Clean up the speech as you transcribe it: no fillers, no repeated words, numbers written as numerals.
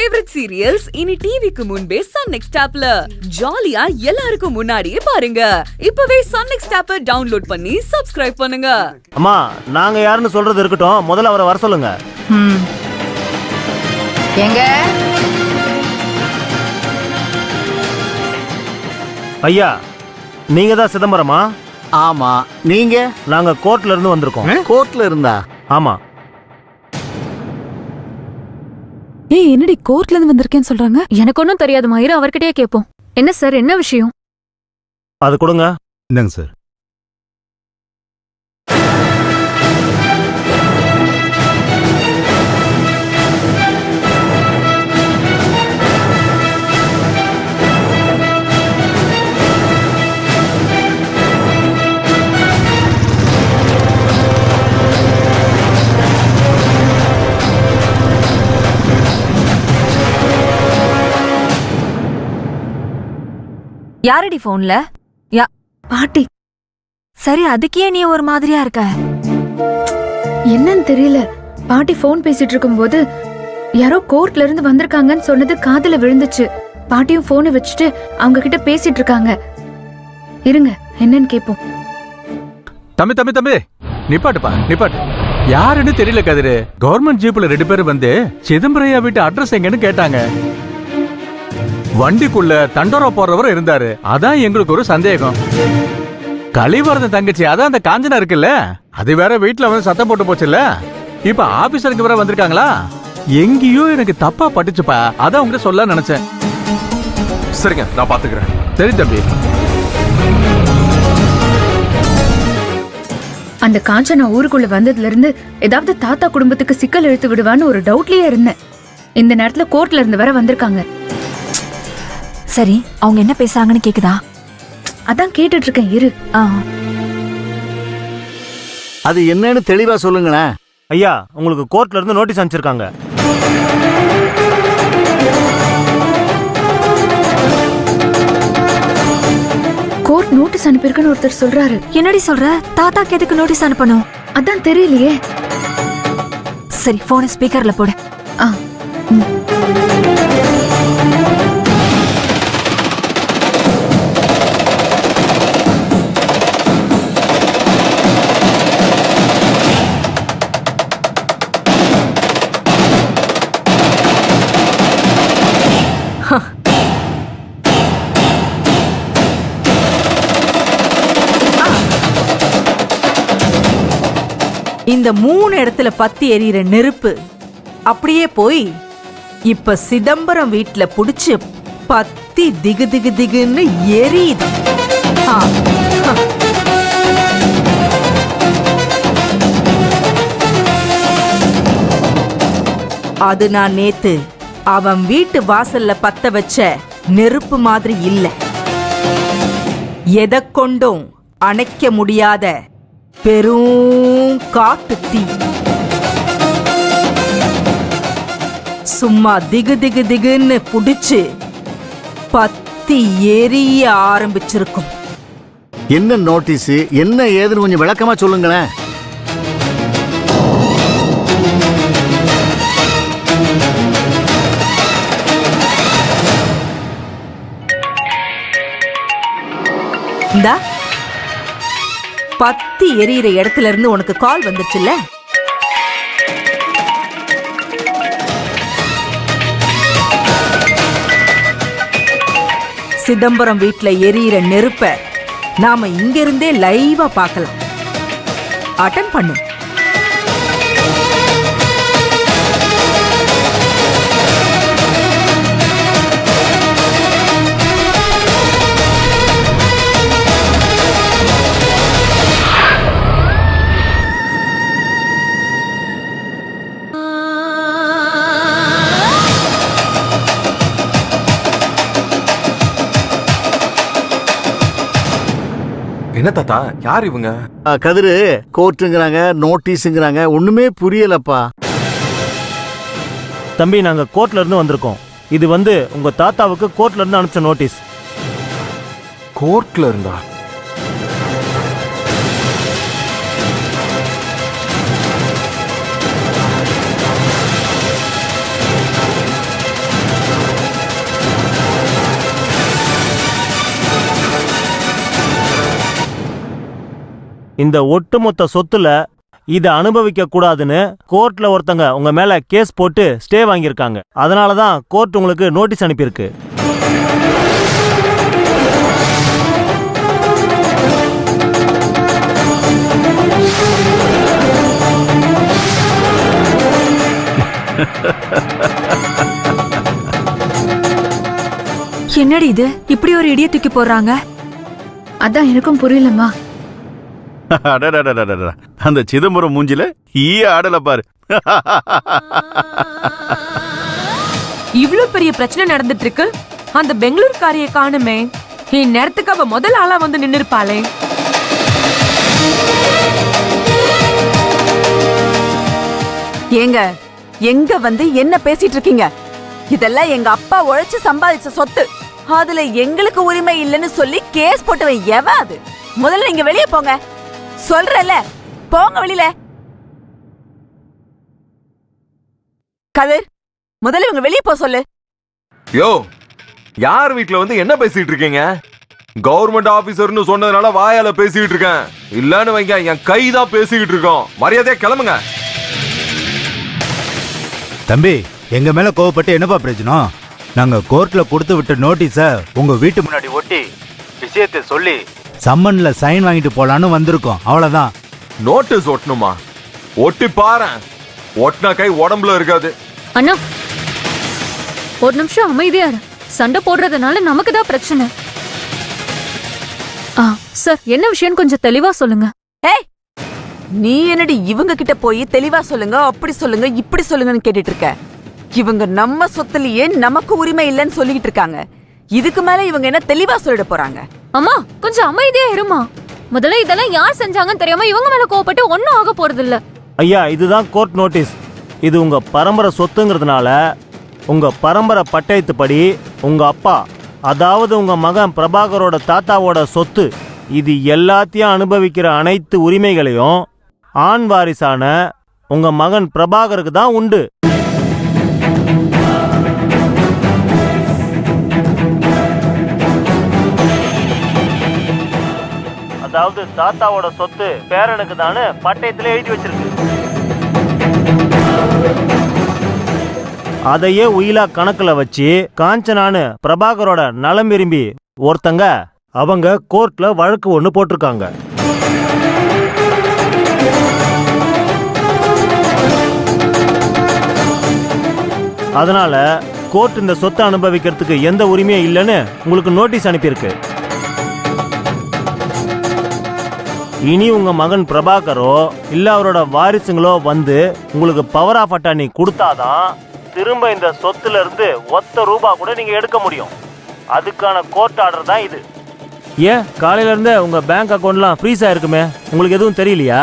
Favourite serials இனி டிவிக்கு முன்பே சன் நெக்ஸ்ட் ஆப்ல ஜாலியா எல்லாருக்கும் முன்னாடியே பாருங்க. இப்பவே சன் நெக்ஸ்ட் ஆப்பை டவுன்லோட் பண்ணி சப்ஸ்கிரைப் பண்ணுங்க. அம்மா, நாங்க யாருன்னு சொல்றது இருக்கட்டும், முதல்ல அவரை வர சொல்லுங்க. எங்க ஐயா, நீங்க தான் சிதம்பரமா? ஆமா. நீங்க? நாங்க கோர்ட்ல இருந்து வந்திருக்கோம். கோர்ட்ல இருந்தா? ஆமா. ஏய், என்னடி கோர்ட்ல இருந்து வந்திருக்கேன்னு சொல்றாங்க? எனக்கு ஒன்னும் தெரியாதுமா, இரு அவர்கிட்டயே கேட்போம். என்ன சார், என்ன விஷயம்? அது கொடுங்க. இந்தாங்க சார். யாரடி போன்ல? பாட்டி. சரி, அதுக்கே நீ ஒரு மாதிரியா இருக்க? என்னன்னு தெரியல. பாட்டி போன் பேசிட்டு இருக்கும்போது யாரோ கோர்ட்ல இருந்து வந்திருக்காங்கன்னு சொன்னது காதுல விழுந்துச்சு. பாட்டியும் போனை வச்சுட்டு அவங்க கிட்ட பேசிட்டு இருக்காங்க. இருங்க, என்னன்னு கேப்போம். தம்பி தம்பி தம்பி, நிப்பாட்டுப்பா நிப்பாட்டு. யாருன்னு தெரியல கதிரு. கவர்மெண்ட் ஜீப்ல 2 பேர் வந்து சிதம்பரையா வீட்டு அட்ரஸ் எங்கன்னு கேட்டாங்க. வண்டிக்குள்ள தண்டோரா போறவர் இருந்தாரு. அதான் எங்களுக்கு ஒரு சந்தேகம். கலிவரத தங்கச்சி, அதான் அந்த காஞ்சனா இருக்குல்ல, அது வேற வீட்டுல வந்து சத்தம் போட்டு போச்சுல்ல. இப்ப ஆபீசருக்கு வேற வந்திருக்காங்களா? எங்கேயோ எனக்கு தப்பா பட்டுச்சுப்பா, அதான் உங்ககிட்ட சொல்ல நினைச்சேன். சரிங்க, நான் பாத்துக்கிறேன். சரி தம்பி. அந்த காஞ்சனா ஊருக்குள்ள வந்ததுல இருந்து ஏதாவது தாத்தா குடும்பத்துக்கு சிக்கல் இழுத்து விடுவான்னு ஒரு டவுட்லயே இருந்தேன். இந்த நேரத்துல கோர்ட்ல இருந்து வேற வந்திருக்காங்க. சரி, அவங்க என்ன பேசுறாங்கன்னு கேக்குதா? அதான் கேட்டுட்டு இருக்கேன், இரு. அது என்னன்னு தெளிவா சொல்லுங்களேன். ஐயா, உங்களுக்கு கோர்ட்ல இருந்து நோட்டீஸ் அனுப்பிச்சிருக்காங்க. கோர்ட் நோட்டீஸ் அனுப்பியிருக்குன்னு ஒருத்தர் சொல்றாரு. என்னடி சொல்ற? தாத்தாக்கு எதுக்கு நோட்டீஸ் அனுப்பணும்? அதான் தெரியலையே. சரி, போன ஸ்பீக்கர்ல போடு. இந்த 3 இடத்துல பத்தி எரியிற நெருப்பு அப்படியே போய் இப்ப சிதம்பரம் வீட்டுல புடிச்சு பத்தி திகு திகு திகுன்னு எரியுது. அது நான் நேத்து அவன் வீட்டு வாசல்ல பத்த வச்ச நெருப்பு மாதிரி இல்ல. எதை கொண்டும் அணைக்க முடியாத பெரும் காட்டு தீ. சும்மா திகு திகு திகுன்னு புடிச்சு பத்தி எரிய ஆரம்பிச்சிருக்கும். என்ன நோட்டீஸ், என்ன ஏதுன்னு கொஞ்சம் விளக்கமா சொல்லுங்களேன். இந்தா, பத்தி எரியிற இடத்துல இருந்து உனக்கு கால் வந்துருச்சுல்ல? சிதம்பரம் வீட்டுல எரியிற நெருப்ப நாம இங்க இருந்தே லைவா பார்க்கலாம். அட்டன் பண்ணு. என்ன தாத்தா, யார் இவங்க? கதிரு, கோர்ட்டுங்கிறாங்க, நோட்டீஸுங்கிறாங்க, ஒண்ணுமே புரியலப்பா. தம்பி, நாங்க கோர்ட்ல இருந்து வந்திருக்கோம். இது வந்து உங்க தாத்தாவுக்கு கோர்ட்ல இருந்து அனுப்பிச்ச நோட்டீஸ். கோர்ட்ல இருந்தா? இந்த ஒட்டுமொத்த சொத்துல இதை அனுபவிக்க கூடாதுன்னு கோர்ட்ல ஒருத்தங்க உங்க மேல கேஸ் போட்டு ஸ்டே வாங்கியிருக்காங்க. அதனால தான் கோர்ட் உங்களுக்கு நோட்டீஸ் அனுப்பியிருக்கு. என்னடி இது இப்படி ஒரு இடிய தூக்கி போடுறாங்க? அதான் எனக்கும் புரியலம்மா. அடடடடடடா. அந்த சிதம்பரம் மூஞ்சில ஆடல பாரு. இவ்ளோ பெரிய பிரச்சனை நடந்துட்டு இருக்கு, அந்த பெங்களூர் காரியை காணுமே. இந்நேரத்துக்கு அவ முதல் ஆளா வந்து நின்னு இருப்பாளே. ஏங்க எங்க வந்து என்ன பேசிட்டு இருக்கீங்க? இதெல்லாம் எங்க அப்பா உழைச்சு சம்பாதிச்ச சொத்து. அதுல எங்களுக்கு உரிமை இல்லைன்னு சொல்லி கேஸ் போட்டவன் எவன் அது? முதல்ல நீங்க வெளியே போங்க. சொல்றல, போங்க வெளியில. கதிர், முதல்ல இவங்க வெளியே போ சொல்லு. யோ, யார் வீட்ல வந்து என்ன பேசிட்டு இருக்கீங்க? கவர்மெண்ட் ஆபீசர்னு சொன்னதுனால வாயால பேசிட்டு இருக்கேன். இல்லன்னு வைங்க, என் கை தான் பேசிக்கிட்டு இருக்கோம். மரியாதையா கிளம்புங்க. தம்பி, எங்க மேல கோவப்பட்டு என்னப்பா பிரயோஜனம்? நாங்க கோர்ட்ல கொடுத்து விட்ட நோட்டீஸ உங்க வீட்டு முன்னாடி ஒட்டி விஷயத்தை சொல்லி சம்மன்ல சைன் வாங்கிட்டு போலான்னு வந்திருக்கோம். அவ்வளவுதான். நோட்டீஸ் ஒட்டணுமா? ஒட்டி பாரு. ஒட்டினா கை உடம்புல இருக்காது. அண்ணா, ஒரு நிமிஷம் அமைதியா இரு. சண்டை போடுறதுனால நமக்கு தான் பிரச்சனை. சார், என்ன விஷயம் கொஞ்சம் தெளிவா சொல்லுங்க. ஏய், நீ என்னடி இவங்க கிட்ட போய் தெளிவா சொல்லுங்க, அப்படி சொல்லுங்க, இப்படி சொல்லுங்கன்னு கேட்டுட்டு இருக்க? இவங்க நம்ம சொத்துலயே நமக்கு உரிமை இல்லைன்னு சொல்லிட்டு இருக்காங்க. இதுக்கு மேல இவங்க என்ன தெளிவா சொல்லிட போறாங்க? அம்மா, கொஞ்சம் அமைதியா இருமா. முதல்ல இதெல்லாம் யார் செஞ்சாங்கன்னு தெரியாம இவங்க மேல கோவப்பட்டு ஒன்னும் ஆக போறது இல்ல. ஐயா, இதுதான் கோர்ட் நோட்டீஸ். இது உங்க பரம்பரை சொத்துங்கிறதுனால உங்க பரம்பரை பட்டயத்துப்படி உங்க அப்பா, அதாவது உங்க மகன் பிரபாகரோட தாத்தாவோட சொத்து, இது எல்லாத்தையும் அனுபவிக்கிற அனைத்து உரிமைகளையும் ஆண் வாரிசான உங்க மகன் பிரபாகருக்கு தான் உண்டு. அதாவது தாத்தாவோட சொத்து பேரனுக்கு தானே பட்டயத்துல எழுதி வச்சிருக்கு. அதையே உயிலா கணக்குல வச்சு காஞ்சனான்னு பிரபாகரோட நலம் விரும்பி ஒருத்தங்க அவங்க கோர்ட்ல வழக்கு ஒண்ணு போட்டிருக்காங்க. அதனால கோர்ட் இந்த சொத்தை அனுபவிக்கிறதுக்கு எந்த உரிமையும் இல்லைன்னு உங்களுக்கு நோட்டீஸ் அனுப்பியிருக்கு. இனி உங்க மகன் பிரபாகரோ இல்ல அவரோட வாரிசுங்களோ வந்து உங்களுக்கு பவர் ஆஃப் அட்டார்னி கொடுத்தாதான் திரும்ப இந்த சொத்துல இருந்து ₹1 கூட நீங்க எடுக்க முடியும். அதுக்கான கோர்ட் ஆர்டர் தான் இது. ஏன் காலையில இருந்தே உங்க பேங்க் அக்கௌண்ட்லாம் ஃப்ரீஸ் ஆயிருக்குமே, உங்களுக்கு எதுவும் தெரியலையா?